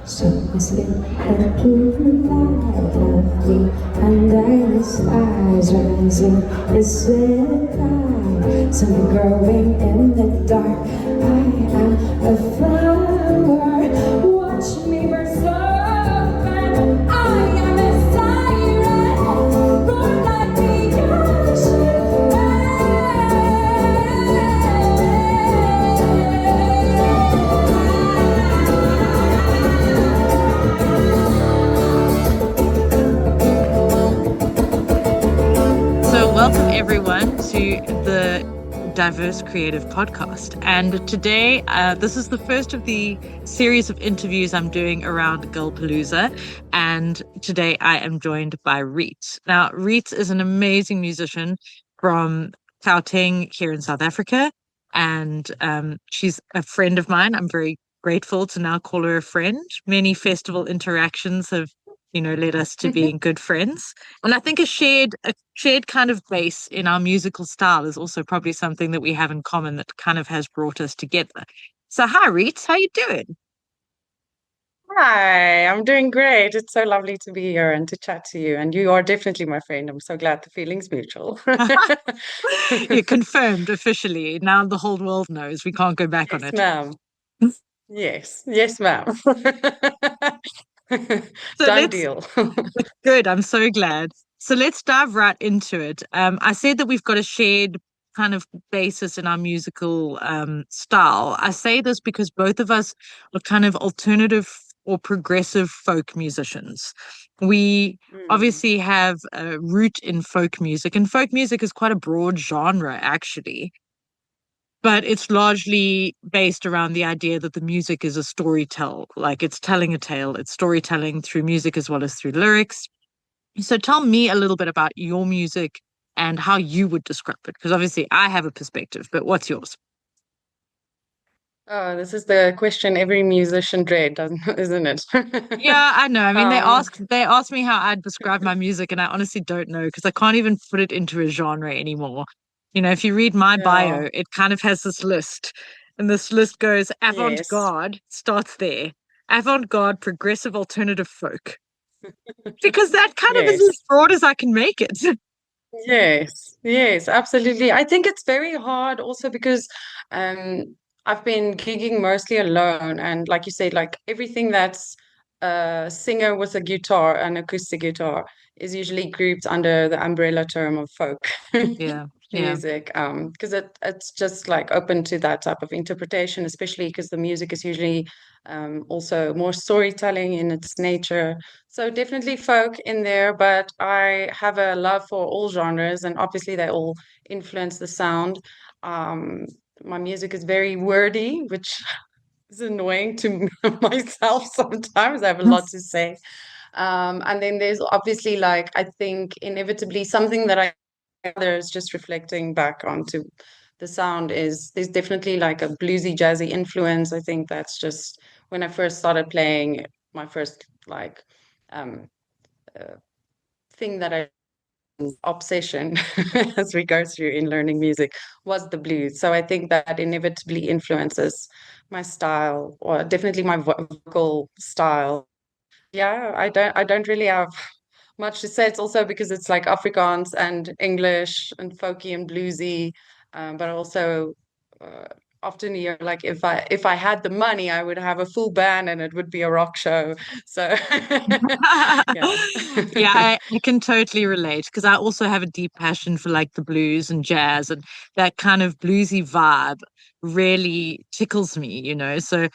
So I slip into the light of me under the stars rising. Is it I? Some growing in the dark. I am a flower. Watch me burst open. I am a siren. Roar like the ocean. So, welcome everyone to the Diverse Creative Podcast. And today, this is the first of the series of interviews I'm doing around Galpalooza. And today I am joined by Reets. Now, Reets is an amazing musician from Gauteng here in South Africa. And she's a friend of mine. I'm very grateful to now call her a friend. Many festival interactions have led us to being good friends. And I think a shared kind of base in our musical style is also probably something that we have in common that kind of has brought us together. So hi Reets, how you doing? Hi, I'm doing great. It's so lovely to be here and to chat to you. And you are definitely my friend. I'm so glad the feeling's mutual. You're confirmed officially. Now the whole world knows we can't go back on Yes, it. ma'am. Yes, ma'am. So Done let's deal. good. I'm so glad. So let's dive right into it. I said that we've got a shared kind of basis in our musical style. I say this because both of us are kind of alternative or progressive folk musicians. We Mm, obviously have a root in folk music, and folk music is quite a broad genre, actually. But it's largely based around the idea that the music is a storytell, like it's telling a tale, it's storytelling through music as well as through lyrics. So tell me a little bit about your music and how you would describe it, because obviously I have a perspective, but what's yours? Oh, this is the question every musician dread, isn't it? Yeah, I know. I mean, they Um, ask they asked me how I'd describe my music, and I honestly don't know because I can't even put it into a genre anymore. If you read my yeah, bio, it kind of has this list, and this list goes yes, avant-garde, starts there. Avant-garde progressive alternative folk. Because that kind of is as yes. broad as I can make it. Yes, absolutely. I think it's very hard also because I've been gigging mostly alone, and like you said, like everything that's a singer with a guitar, an acoustic guitar, is usually grouped under the umbrella term of folk Yeah, yeah. music. Because it's just like open to that type of interpretation, especially because the music is usually also more storytelling in its nature. So definitely folk in there, but I have a love for all genres, and obviously they all influence the sound. Um, my music is very wordy, which is annoying to myself sometimes. I have a lot to say. And then there's obviously like I think inevitably something that I there's just reflecting back onto the sound is there's definitely like a bluesy jazzy influence. I think that's just when I first started playing my first like um uh, thing that I obsession as we go through in learning music was the blues. So I think that inevitably influences my style or definitely my vocal style. Yeah, I don't really have much to say. It's also because it's like Afrikaans and English and folky and bluesy, but also uh, often you're like if I had the money, I would have a full band and it would be a rock show. So yeah. Yeah, I can totally relate because I also have a deep passion for like the blues and jazz and that kind of bluesy vibe really tickles me. So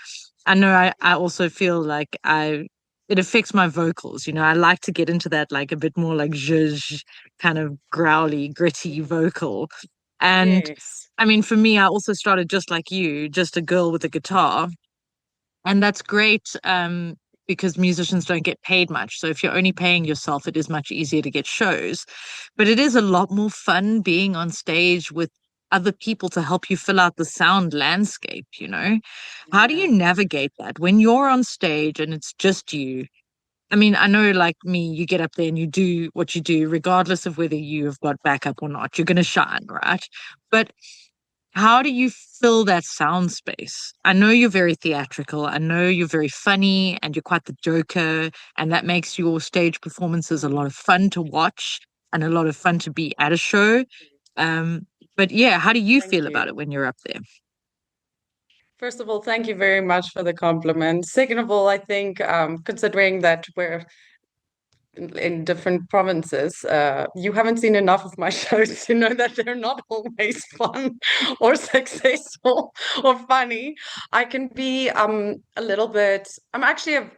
I know I also feel like it affects my vocals. I like to get into that like a bit more like zhuzh kind of growly, gritty vocal. And Yes. I mean, for me, I also started just like you, just a girl with a guitar. And that's great because musicians don't get paid much. So if you're only paying yourself, it is much easier to get shows. But it is a lot more fun being on stage with other people to help you fill out the sound landscape? How do you Yeah. navigate that when you're on stage and it's just you? I mean, I know like me, you get up there and you do what you do, regardless of whether you have got backup or not. You're going to shine, right? But How do you fill that sound space? I know you're very theatrical. I know you're very funny and you're quite the joker, and that makes your stage performances a lot of fun to watch and a lot of fun to be at a show. Um, but yeah, how do you Thank feel about you. it when you're up there? First of all, thank you very much for the compliment. Second of all, I think considering that we're in different provinces, you haven't seen enough of my shows to know that they're not always fun or successful or funny. I can be a little bit, I'm actually a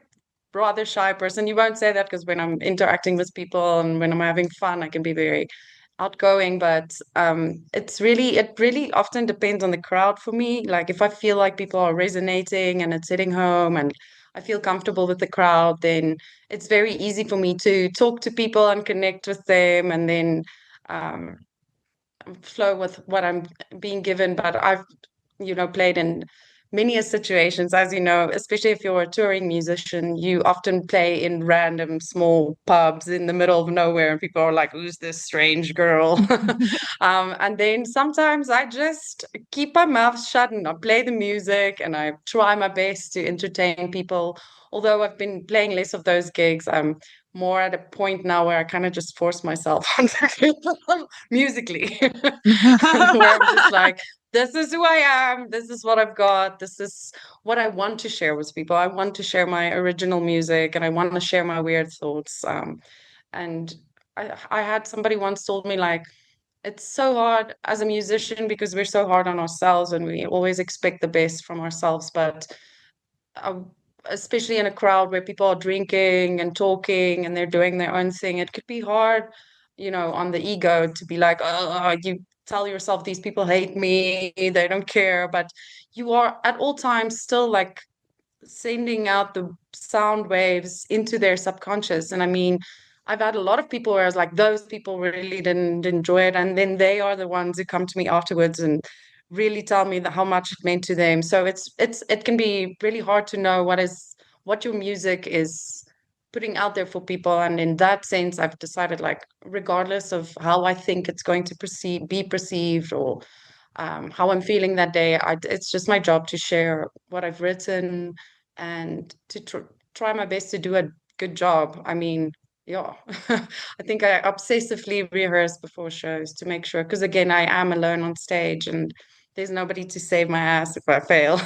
rather shy person. You won't say that because when I'm interacting with people and when I'm having fun, I can be very outgoing, but it really often depends on the crowd for me. Like if I feel like people are resonating and it's hitting home and I feel comfortable with the crowd, then it's very easy for me to talk to people and connect with them and then um, flow with what I'm being given. But I've, played in many situations, as you know, especially if you're a touring musician, you often play in random small pubs in the middle of nowhere, and people are like, "Who's this strange girl?" And then sometimes I just keep my mouth shut and I play the music and I try my best to entertain people. Although I've been playing less of those gigs, I'm more at a point now where I kind of just force myself onto people musically, where I'm just like, this is who I am. This is what I've got. This is what I want to share with people. I want to share my original music and I want to share my weird thoughts. And I had somebody once told me, like, it's so hard as a musician because we're so hard on ourselves and we always expect the best from ourselves. But uh, especially in a crowd where people are drinking and talking and they're doing their own thing, it could be hard, on the ego to be like, oh, you tell yourself these people hate me, they don't care, but you are at all times still like sending out the sound waves into their subconscious. And I mean, I've had a lot of people where I was like, those people really didn't enjoy it. And then they are the ones who come to me afterwards and really tell me how much it meant to them. So it can be really hard to know what your music is putting out there for people. And in that sense, I've decided, like, regardless of how I think it's going to be perceived or how I'm feeling that day, it's just my job to share what I've written and to try my best to do a good job. I mean, yeah, I think I obsessively rehearse before shows to make sure, because again, I am alone on stage and there's nobody to save my ass if I fail.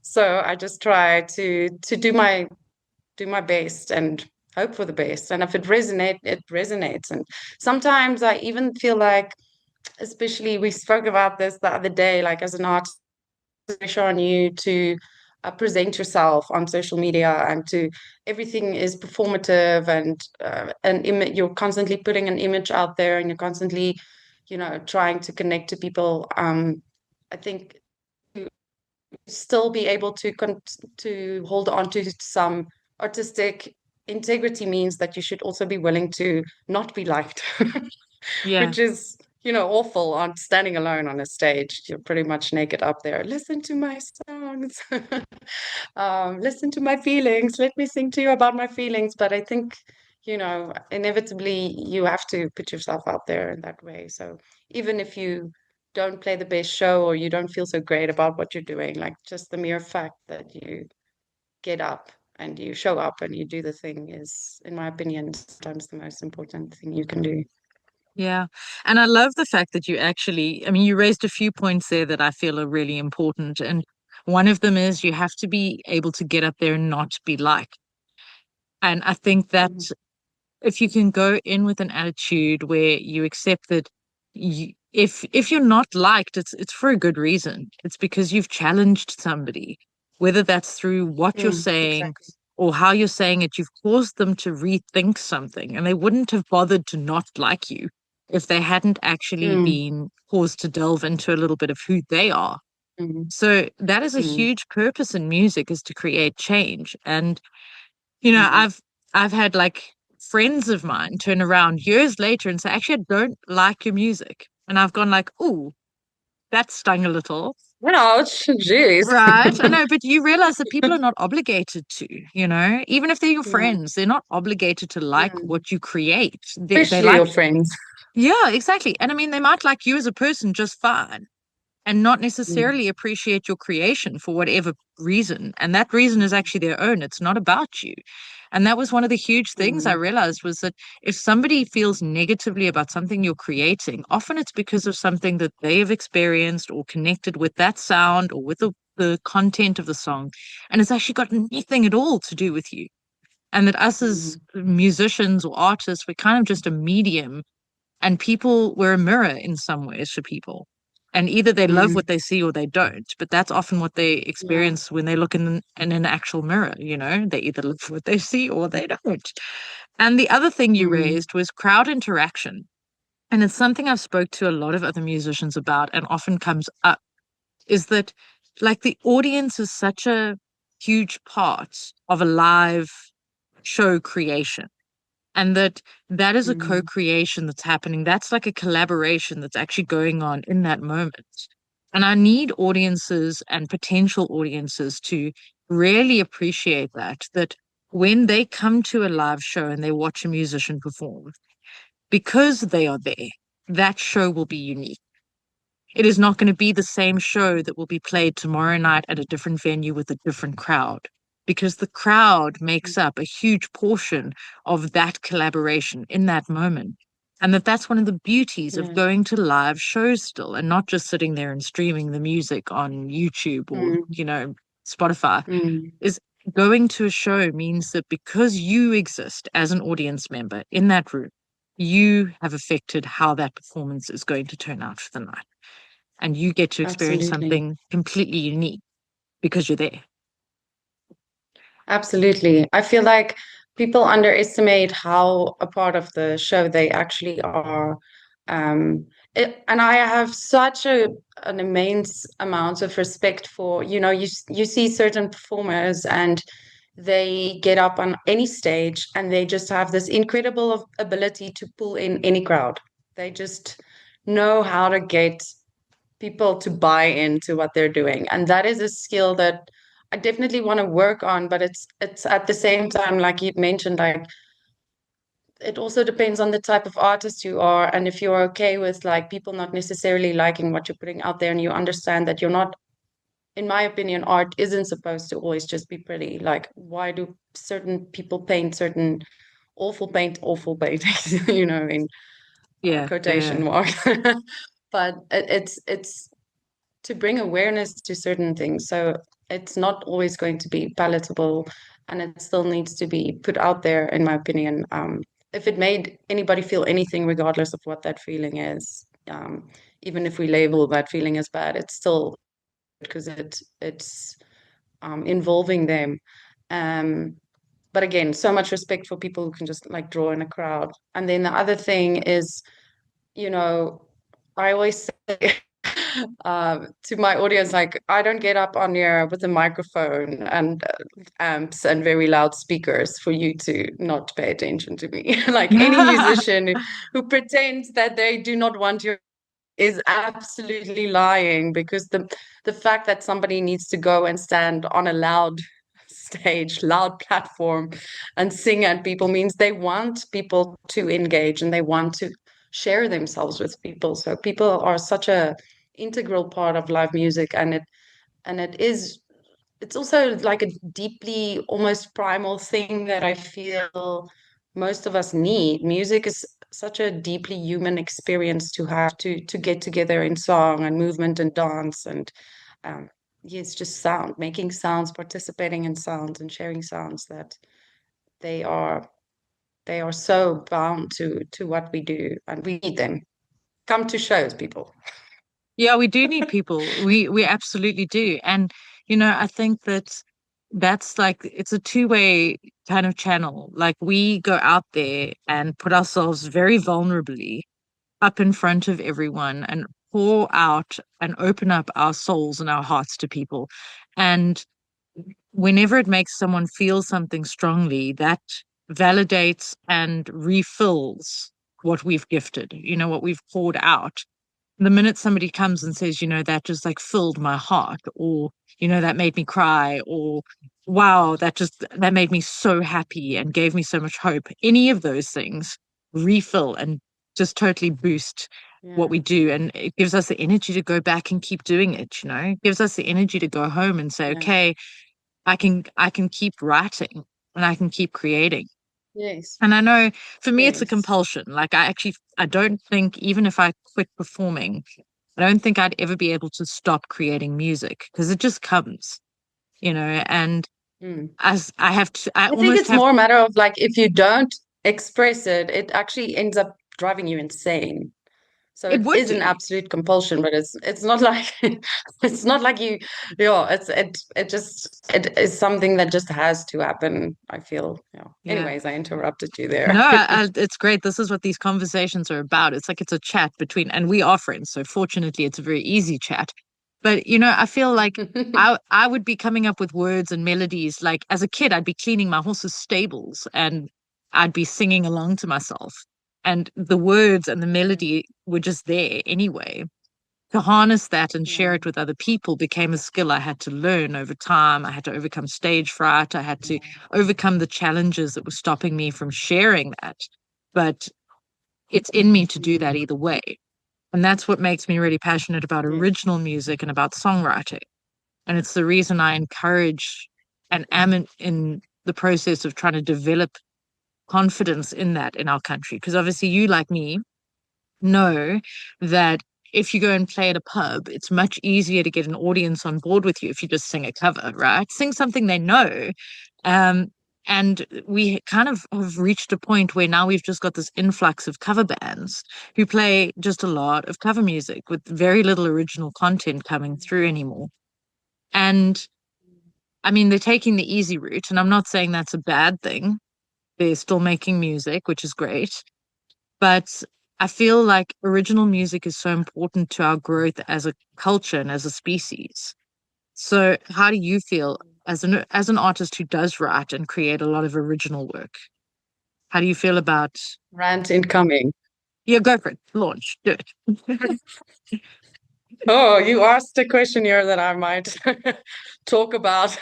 So I just try to do my best and hope for the best. And if it resonates, it resonates. And sometimes I even feel like, especially we spoke about this the other day, like as an artist, pressure on you to present yourself on social media and to everything is performative and you're constantly putting an image out there and you're constantly trying to connect to people. I think to still be able to hold on to some artistic integrity means that you should also be willing to not be liked, Yeah. which is, awful on standing alone on a stage. You're pretty much naked up there. Listen to my songs, listen to my feelings. Let me sing to you about my feelings. But I think, inevitably you have to put yourself out there in that way. So even if you don't play the best show or you don't feel so great about what you're doing, like just the mere fact that you get up and you show up and you do the thing is, in my opinion, sometimes the most important thing you can do. Yeah. And I love the fact that I mean, you raised a few points there that I feel are really important. And one of them is you have to be able to get up there and not be liked. And I think that Mhm. if you can go in with an attitude where you accept that if you're not liked, it's for a good reason. It's because you've challenged somebody, whether that's through what you're saying Exactly. or how you're saying it, you've caused them to rethink something, and they wouldn't have bothered to not like you if they hadn't actually Mm, been caused to delve into a little bit of who they are. mm, So that is a mm, huge purpose in music, is to create change. And you know, mm. I've had like friends of mine turn around years later and say, actually, I don't like your music. And I've gone like, oh, that stung a little. Ouch, jeez. Right. I know, but you realize that people are not obligated to, even if they're your Mm, friends, they're not obligated to like mm. what you create. They Especially like, your friends. yeah, exactly. And I mean, they might like you as a person just fine. and not mm, necessarily appreciate your creation for whatever reason. And that reason is actually their own. It's not about you. And that was one of the huge things I mm, realized was that if somebody feels negatively about something you're creating, often it's because of something that they have experienced or connected with that sound or with the content of the song. And it's actually got nothing at all to do with you. And that us as mm, musicians or artists, we're kind of just a medium, and people, we're a mirror in some ways for people. And either they love mm. what they see or they don't, but that's often what they Yeah. experience when they look in an actual mirror. They either love what they see or they don't. And the other thing you Mm, raised was crowd interaction, and it's something I've spoke to a lot of other musicians about and often comes up, is that like the audience is such a huge part of a live show creation, and that is a mm, co-creation that's happening. That's like a collaboration that's actually going on in that moment. And I need audiences and potential audiences to really appreciate that when they come to a live show and they watch a musician perform, because they are there, that show will be unique. It is not going to be the same show that will be played tomorrow night at a different venue with a different crowd, because the crowd makes up a huge portion of that collaboration in that moment. And that's one of the beauties of yeah. going to live shows still, and not just sitting there and streaming the music on YouTube or, Mm, Spotify, mm, is going to a show means that because you exist as an audience member in that room, you have affected how that performance is going to turn out for the night, and you get to experience absolutely. something completely unique because you're there. Absolutely. I feel like people underestimate how a part of the show they actually are. And I have such an immense amount of respect for, you see certain performers and they get up on any stage and they just have this incredible ability to pull in any crowd. They just know how to get people to buy into what they're doing, and that is a skill that I definitely want to work on. But it's at the same time, like you mentioned, like it also depends on the type of artist you are, and if you're okay with like people not necessarily liking what you're putting out there, and you understand that you're not, in my opinion, art isn't supposed to always just be pretty. Like, why do certain people paint certain awful paintings, in Yeah, quotation yeah, mark. But it's to bring awareness to certain things. So it's not always going to be palatable, and it still needs to be put out there, in my opinion. If it made anybody feel anything, regardless of what that feeling is, even if we label that feeling as bad, it's still because it's involving them. Um, but again, so much respect for people who can just like draw in a crowd. And then the other thing is, you know, I always say to my audience, like, I don't get up on here with a microphone and amps and very loud speakers for you to not pay attention to me. Like any yeah. musician who pretends that they do not want your is absolutely lying, because the fact that somebody needs to go and stand on a loud stage, loud platform and sing at people means they want people to engage and they want to share themselves with people. So people are such a integral part of live music, and it's also like a deeply almost primal thing that I feel most of us need. Music is such a deeply human experience to have to get together in song and movement and dance and um, yeah, it's just sound, making sounds, participating in sounds and sharing sounds, that they are they are so bound to what we do, and we need them. Come to shows, people. Yeah, we do need people. We absolutely do. And I think that's like it's a two-way kind of channel. Like we go out there and put ourselves very vulnerably up in front of everyone and pour out and open up our souls and our hearts to people. And whenever it makes someone feel something strongly, that validates and refills what we've gifted, what we've poured out. The minute somebody comes and says, that just like filled my heart, or, that made me cry, or wow, that made me so happy and gave me so much hope, any of those things refill and just totally boost what Yeah. we do, and it gives us the energy to go back and keep doing it, it gives us the energy to go home and say, Yeah. okay, I can keep writing and I can keep creating. Yes. And I know for me it's a Yes. compulsion. Like I don't think, even if I quit performing, I don't think I'd ever be able to stop creating music because it just comes, and Mm. as I I think almost it's have. more a matter of like if you don't express it, it actually ends up driving you insane. So It it would is do. an absolute compulsion, but it's not like it's not like you, yeah, it is something that just has to happen, I feel. Yeah. Yeah. Anyways, I interrupted you there. No, it's great. This is what these conversations are about. It's like it's a chat between, and we are friends. So fortunately, it's a very easy chat. But I feel like I would be coming up with words and melodies. Like as a kid, I'd be cleaning my horse's stables and I'd be singing along to myself, and the words and the melody were just there anyway. To harness that and share Yeah. it with other people became a skill I had to learn over time. I had to overcome stage fright. I had to overcome the challenges that were stopping me from sharing that. But it's in me to do that Mm. either way. And that's what makes me really passionate about Yes. original music and about songwriting. And it's the reason I encourage and am in the process of trying to develop confidence in that in our country. Because obviously, you, like me, know that if you go and play at a pub, it's much easier to get an audience on board with you if you just sing a cover, right? Sing something they know. Um, and we kind of have reached a point where now we've just got this influx of cover bands who play just a lot of cover music with very little original content coming through anymore. And I mean, they're taking the easy route, and I'm not saying that's a bad thing. They're still making music, which is great. But I feel like original music is so important to our growth as a culture and as a species. So how do you feel as an artist who does write and create a lot of original work? How do you feel about? Rant incoming. Yeah, go for it. Launch. Do it. Oh, you asked a question here that I might talk about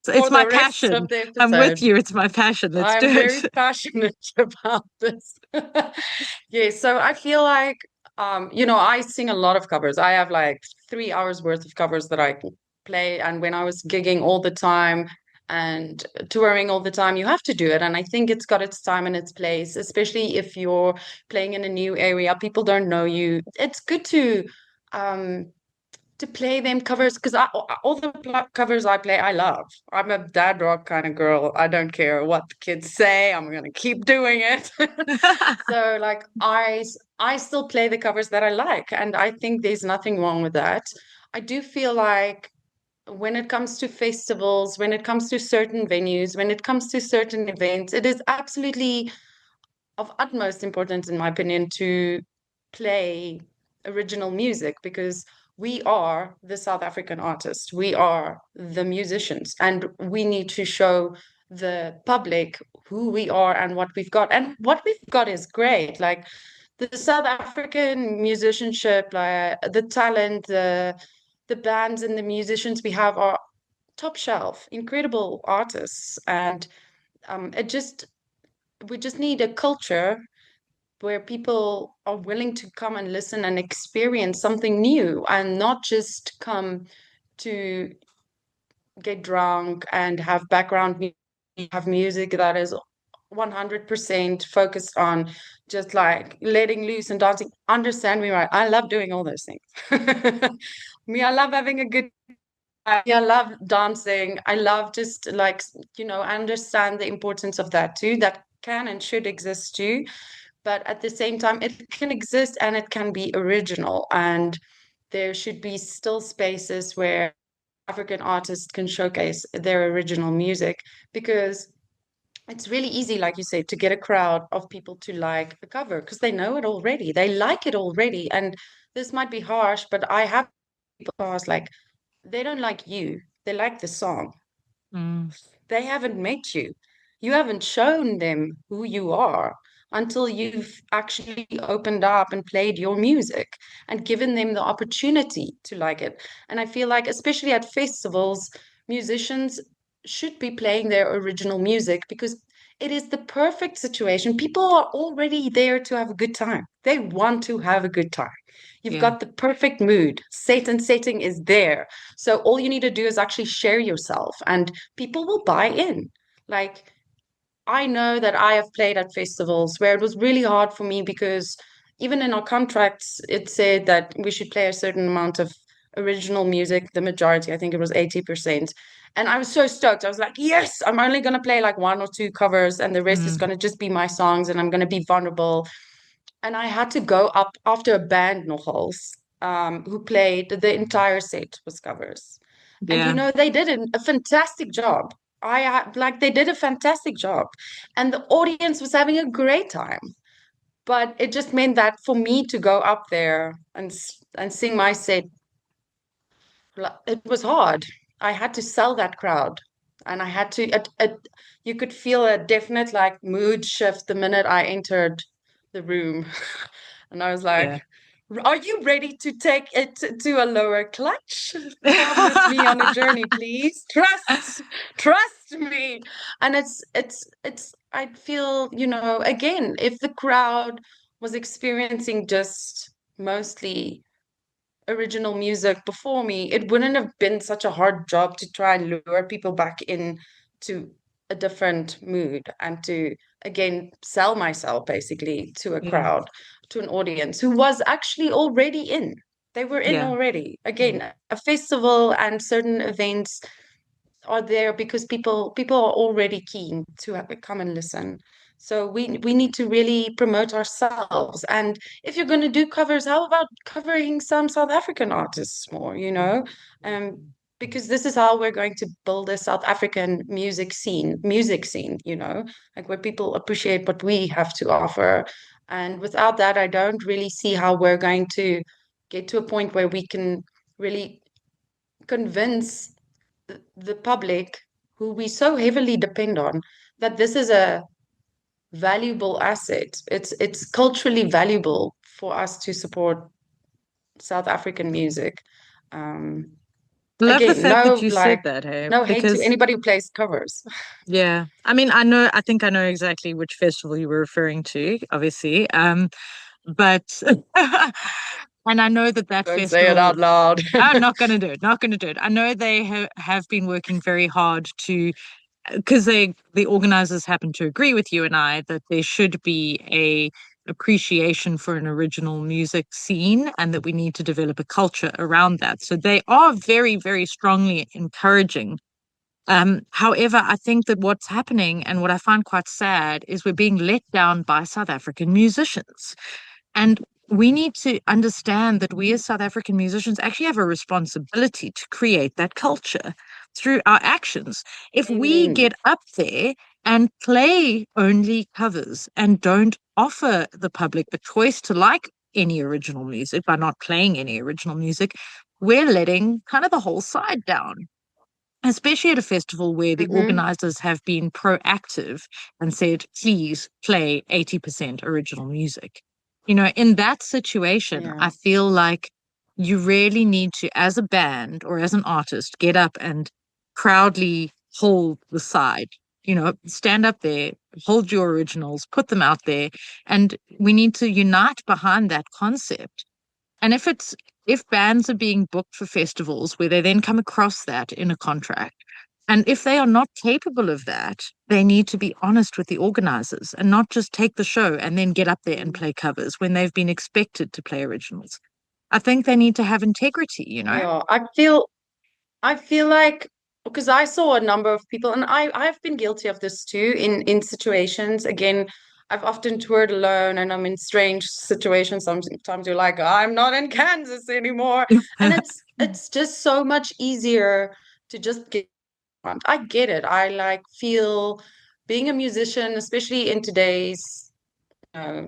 So it's for my the rest of passion. the I'm with episode. you. It's my passion. Let's do I'm it. very passionate about this. Yeah, so I feel like I sing a lot of covers. I have like 3 hours worth of covers that I can play. And when I was gigging all the time and touring all the time, you have to do it. And I think it's got its time and its place, especially if you're playing in a new area, people don't know you. It's good um to play them covers because all the covers I play, I love. I'm a dad rock kind of girl. I don't care what the kids say. I'm gonna keep doing it. So like I still play the covers that I like, and I think there's nothing wrong with that. I do feel like when it comes to festivals, when it comes to certain venues, when it comes to certain events, it is absolutely of utmost importance, in my opinion, to play original music because we are the South African artists, we are the musicians, and we need to show the public who we are and what we've got. And what we've got is great. Like the South African musicianship, like the talent, the bands and the musicians we have are top shelf, incredible artists, and it just we just need a culture where people are willing to come and listen and experience something new and not just come to get drunk and have have music that is 100% focused on just like letting loose and dancing. Understand me right. I love doing all those things. Me, I love having a good time. I love dancing. I love just like, I understand the importance of that too. That can and should exist too, but at the same time it can exist and it can be original, and there should be still spaces where African artists can showcase their original music, because it's really easy, like you say, to get a crowd of people to like a cover because they know it already, they like it already. And this might be harsh, but I have people ask, like, they don't like you, they like the song. Mm. They haven't met you. You haven't shown them who you are until you've actually opened up and played your music and given them the opportunity to like it. And I feel like, especially at festivals, musicians should be playing their original music because it is the perfect situation. People are already there to have a good time. They want to have a good time. You've Yeah. got the perfect mood. Setting is there. So all you need to do is actually share yourself, and people will buy in. Like, I know that I have played at festivals where it was really hard for me because even in our contracts, it said that we should play a certain amount of original music, the majority, I think it was 80%. And I was so stoked. I was like, yes, I'm only going to play like one or two covers, and the rest is Mm. going to just be my songs, and I'm going to be vulnerable. And I had to go up after a band, nogals, who played the entire set was covers. And Yeah. they did a fantastic job. Like they did a fantastic job, and the audience was having a great time. But it just meant that for me to go up there and sing my set, it was hard. I had to sell that crowd, and I had to. You could feel a definite like mood shift the minute I entered the room, and I was Yeah. like, "Are you ready to take it to a lower clutch? Come with me on a journey, please. Trust me." And it's. I feel again, if the crowd was experiencing just mostly original music before me, it wouldn't have been such a hard job to try and lure people back in to a different mood and to again sell myself basically to a Yeah. crowd, to an audience who was actually already in. They were in Yeah. already. Yeah. Again, a festival and certain events are there because people are already keen to come and listen. So we need to really promote ourselves. And if you're going to do covers, how about covering some South African artists more, Um, because this is how we're going to build a South African music scene, like where people appreciate what we have to offer. And without that, I don't really see how we're going to get to a point where we can really convince the public, who we so heavily depend on, that this is a valuable asset. It's culturally valuable for us to support South African music. Um, I love the Again, fact that you said that, hey, no hate to because anybody who plays covers. yeah, I mean, I think I know exactly which festival you were referring to, obviously. But and I know that that Don't say it festival, out loud. I'm not going to do it, not going to do it. I know they have been working very hard to, because the organizers happen to agree with you and I that there should be a appreciation for an original music scene and that we need to develop a culture around that. So they are very, very strongly encouraging. However, I think that what's happening and what I find quite sad is we're being let down by South African musicians. And we need to understand that we as South African musicians actually have a responsibility to create that culture through our actions. If we Amen. get up there and play only covers and don't offer the public the choice to like any original music by not playing any original music, we're letting kind of the whole side down, especially at a festival where the Mm-hmm. organizers have been proactive and said, please play 80% original music. In that situation, Yeah. I feel like you really need to, as a band or as an artist, get up and proudly hold the side. Stand up there, hold your originals, put them out there, and we need to unite behind that concept. And if bands are being booked for festivals where they then come across that in a contract, and if they are not capable of that, they need to be honest with the organizers and not just take the show and then get up there and play covers when they've been expected to play originals. I think they need to have integrity. Yeah. I feel like, because I saw a number of people, and I've been guilty of this too in situations. Again, I've often toured alone, and I'm in strange situations. Sometimes you're like, I'm not in Kansas anymore, and it's just so much easier to just get on. I get it. I like feel being a musician, especially in today's uh,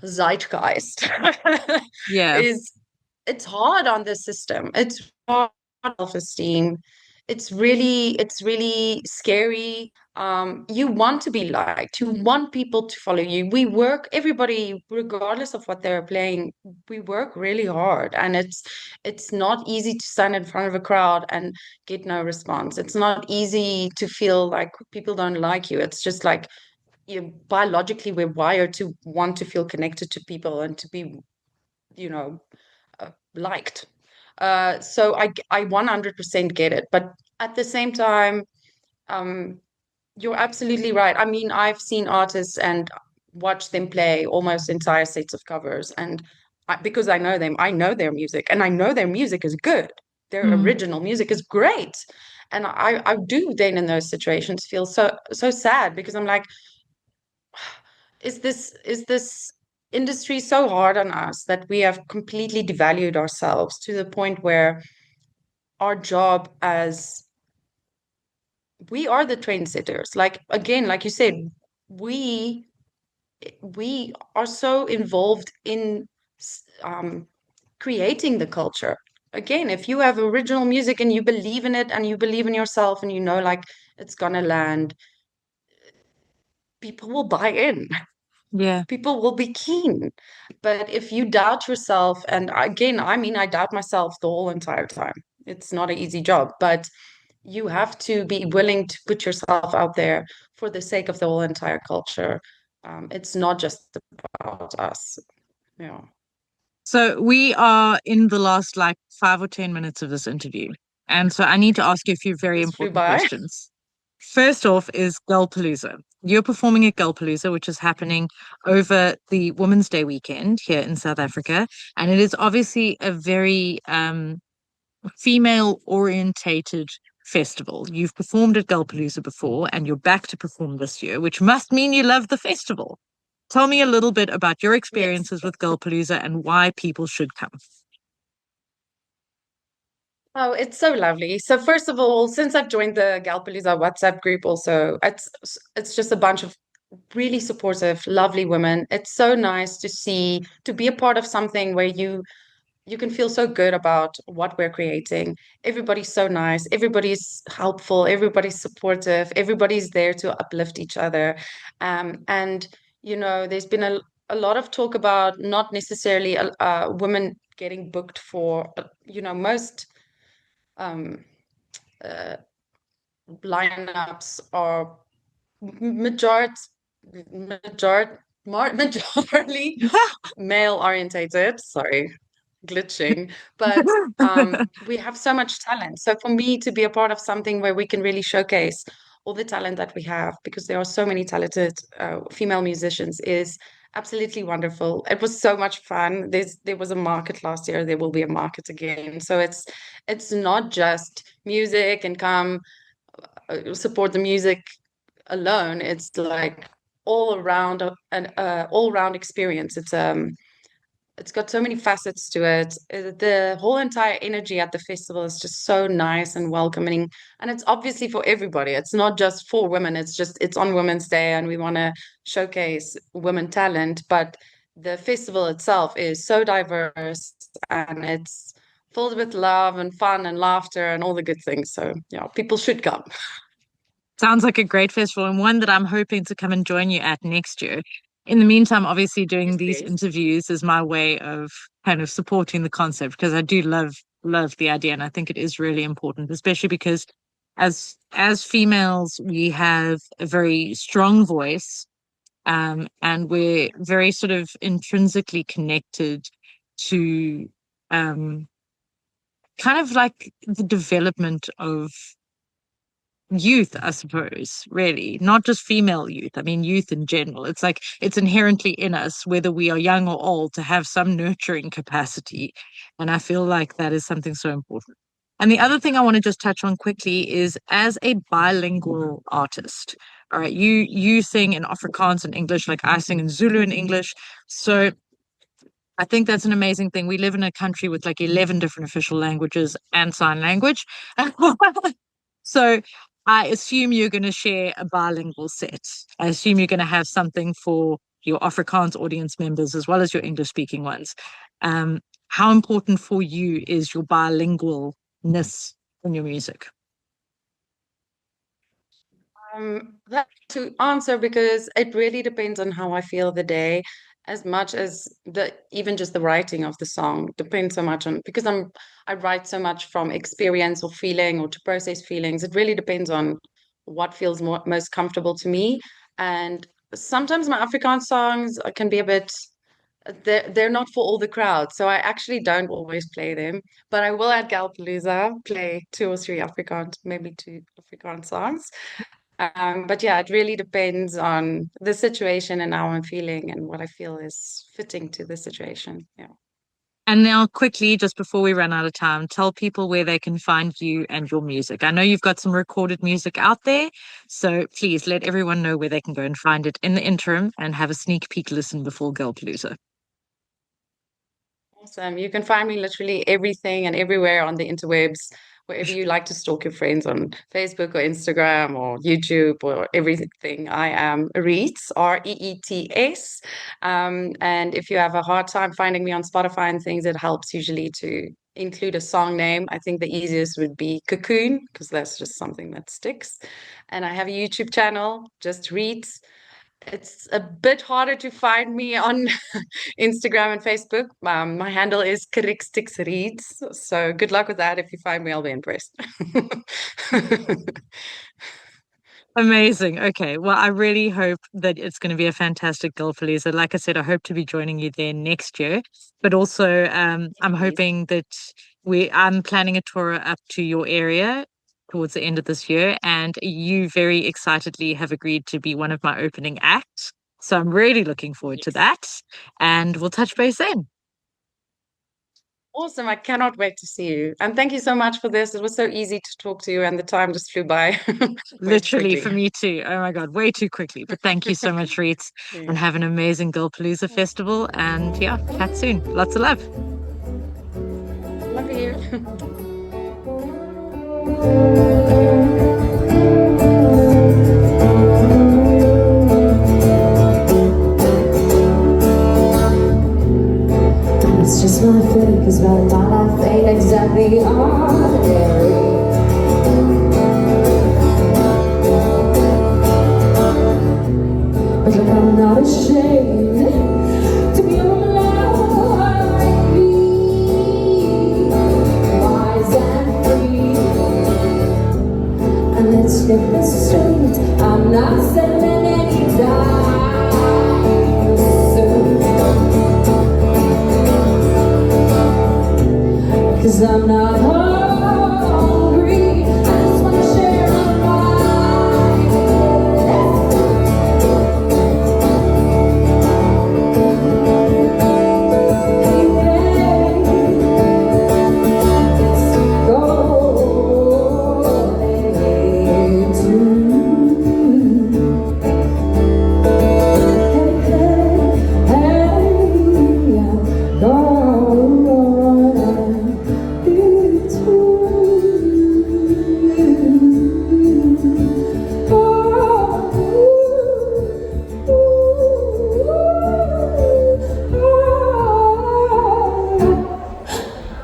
zeitgeist, Yeah. is it's hard on the system. It's hard on self-esteem. It's really scary. you want to be liked, you want people to follow you. We work, everybody, regardless of what they're playing, we work really hard, and it's not easy to stand in front of a crowd and get no response. It's not easy to feel like people don't like you. It's just like you biologically we're wired to want to feel connected to people and to be, you know, liked. So I 100% get it, but at the same time, um, you're absolutely right. I mean, I've seen artists and watched them play almost entire sets of covers, and because I know their music, and I know their music is good. Their Mm. original music is great, and I do then in those situations feel so sad because I'm like, is this industry so hard on us that we have completely devalued ourselves to the point where our job as we are the trendsetters. Like again, like you said, we we are so involved in um, creating the culture. Again, if you have original music and you believe in it and you believe in yourself and you know like it's gonna land, people will buy in. Yeah. People will be keen. But if you doubt yourself, and again, I mean, I doubt myself the whole entire time. It's not an easy job, but you have to be willing to put yourself out there for the sake of the whole entire culture. It's not just about us. Yeah. So we are in the last like 5 or 10 minutes of this interview. And so I need to ask you a few very This flew important by. questions. First off is Galpalooza. You're performing at Galpalooza, which is happening over the Women's Day weekend here in South Africa. And it is obviously a very female orientated festival. You've performed at Galpalooza before and you're back to perform this year, which must mean you love the festival. Tell me a little bit about your Yes. experiences with Galpalooza and why people should come. Oh, it's so lovely. So first of all, since I've joined the Galpalooza WhatsApp group also, it's just a bunch of really supportive, lovely women. It's so nice to see, to be a part of something where you can feel so good about what we're creating. Everybody's so nice, everybody's helpful, everybody's supportive, everybody's there to uplift each other. And there's been a lot of talk about not necessarily women getting booked for, most um, uh, lineups are majority majority male orientated. Sorry, glitching. But we have so much talent. So for me to be a part of something where we can really showcase all the talent that we have, because there are so many talented female musicians, is absolutely wonderful. It was so much fun. There was a market last year. There will be a market again. So it's not just music and come support the music alone. It's like all around an all round experience. It's got so many facets to it. The whole entire energy at the festival is just so nice and welcoming, and it's obviously for everybody. It's not just for women. It's on Women's Day, and we want to showcase women talent. But the festival itself is so diverse, and it's filled with love and fun and laughter and all the good things. So yeah, people should come. Sounds like a great festival and one that I'm hoping to come and join you at next year. In the meantime, obviously doing Yes, these please. interviews is my way of kind of supporting the concept because I do love the idea and I think it is really important, especially because as females we have a very strong voice, and we're very sort of intrinsically connected to um, kind of like the development of youth, I suppose, really, not just female youth. I mean, youth in general. It's like it's inherently in us, whether we are young or old, to have some nurturing capacity. And I feel like that is something so important. And the other thing I want to just touch on quickly is as a bilingual artist, all right, you sing in Afrikaans and English, like I sing in Zulu and English. So I think that's an amazing thing. We live in a country with like 11 different official languages and sign language. So I assume you're going to share a bilingual set. I assume you're going to have something for your Afrikaans audience members as well as your English speaking ones. How important for you is your bilingualness in your music? That to answer because it really depends on how I feel the day, as much as the even just the writing of the song depends so much on because I write so much from experience or feeling or to process feelings. It really depends on what feels most comfortable to me. And sometimes my Afrikaans songs can be a bit they're not for all the crowd, so I actually don't always play them. But I will at Galpalooza play two or three Afrikaans, maybe two Afrikaans songs. But yeah, it really depends on the situation and how I'm feeling and what I feel is fitting to the situation. Yeah. And now, quickly, just before we run out of time, tell people where they can find you and your music. I know you've got some recorded music out there, so please let everyone know where they can go and find it in the interim and have a sneak peek listen before Galpalooza. Awesome. You can find me literally everything and everywhere on the interwebs, wherever you like to stalk your friends on Facebook or Instagram or YouTube or everything. I am Reets, Reets. And if you have a hard time finding me on Spotify and things, it helps usually to include a song name. I think the easiest would be Cocoon, because that's just something that sticks. And I have a YouTube channel, just Reets. It's a bit harder to find me on Instagram and Facebook. My handle is Reeds. So good luck with that. If you find me, I'll be impressed. Amazing. Okay. Well, I really hope that it's going to be a fantastic Galpalooza. Like I said, I hope to be joining you there next year. But also, I'm Yes. hoping that I'm planning a tour up to your area towards the end of this year, and you very excitedly have agreed to be one of my opening acts. So I'm really looking forward to Yes. that, and we'll touch base then. Awesome. I cannot wait to see you. And thank you so much for this. It was so easy to talk to you, and the time just flew by way too Literally for quickly. me too. Oh my God, way too quickly. But thank you so much, Reets, and Yeah. have an amazing Galpalooza festival. And yeah, chat soon. Lots of love. Love you. It's just my feeling, cause my life ain't exactly ordinary. But like I'm not ashamed to be alive, wise and free. And let's get this straight, I'm not selling any dimes. Cause I'm not hungry, I just wanna share my life. Hey, let's go to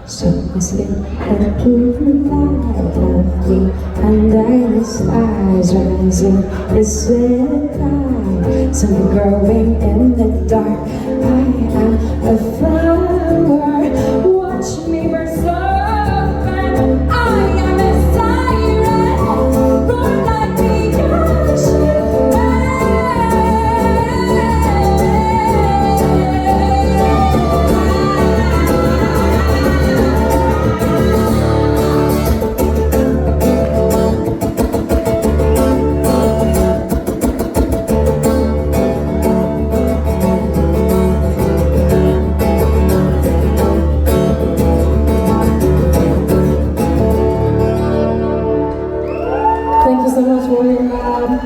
so asleep and keep light of me under the stars rising the sky. Some growing in the dark. I am a flower. Watch me burst open. I am a siren. Roar like the ocean. Thank you so much, Warrior Lab.